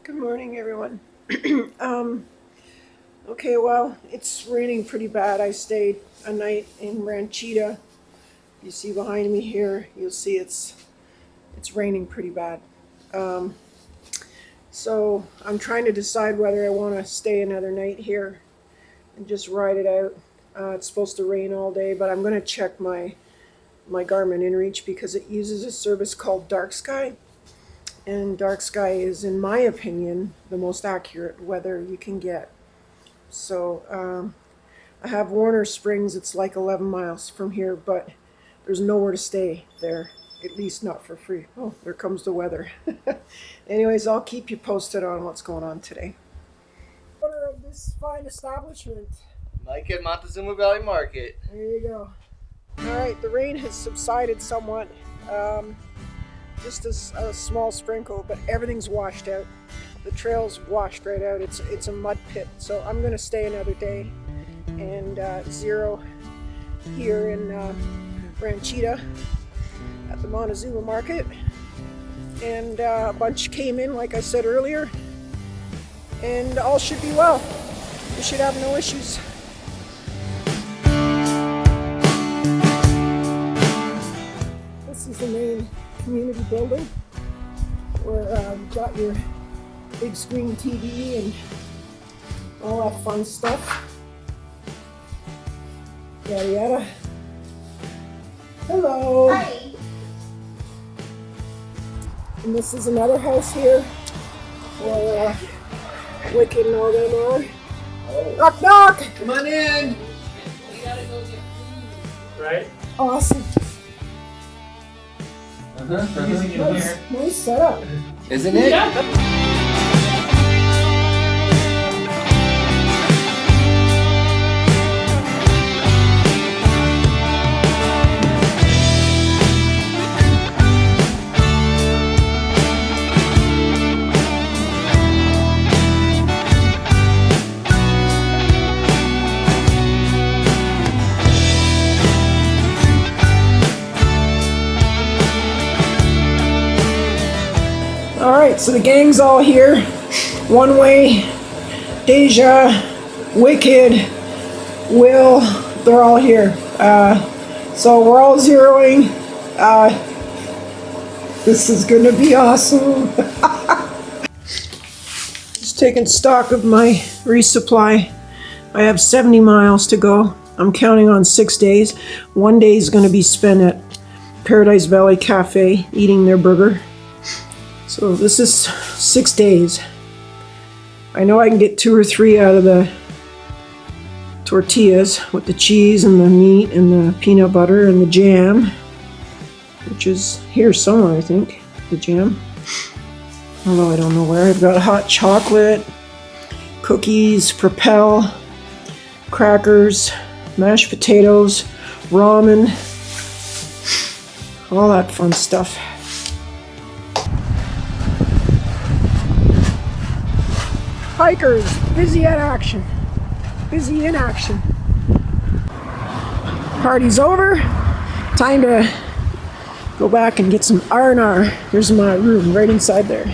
Good morning, everyone. Okay, well, it's raining pretty bad. I stayed a night in Ranchita. You see behind me here, you'll see it's raining pretty bad. So I'm trying to decide whether I want to stay another night here and just ride it out. It's supposed to rain all day, but I'm going to check my Garmin InReach because it uses a service called Dark Sky. And Dark Sky is, in my opinion, the most accurate weather you can get. So I have Warner Springs. It's like 11 miles from here, but there's nowhere to stay there, at least not for free. Oh, there comes the weather. Anyways, I'll keep you posted on what's going on today. Owner of this fine establishment. Mike at Montezuma Valley Market. There you go. All right, the rain has subsided somewhat. Just a small sprinkle, but everything's washed out. The trail's washed right out. It's a mud pit. So I'm going to stay another day and zero here in Ranchita at the Montezuma Market. And a bunch came in, like I said earlier, and all should be well. We should have no issues. This is the main community building where you've got your big screen TV and all that fun stuff. Yada yada. Hello. Hi. And this is another house here where Wicked and all them are. Oh. Knock knock! Come on in. We gotta go get food. Right? Awesome. Nice setup. Isn't it? All right, so the gang's all here. One Way, Deja, Wicked, Will, they're all here. So we're all zeroing. This is gonna be awesome. Just taking stock of my resupply. I have 70 miles to go. I'm counting on 6 days. 1 day is gonna be spent at Paradise Valley Cafe eating their burger. So this is 6 days. I know I can get 2 or 3 out of the tortillas with the cheese and the meat and the peanut butter and the jam, which is here somewhere, I think, the jam. Although I don't know where. I've got hot chocolate, cookies, Propel, crackers, mashed potatoes, ramen, all that fun stuff. Hikers, busy at action. Busy in action. Party's over. Time to go back and get some R&R. Here's my room right inside there.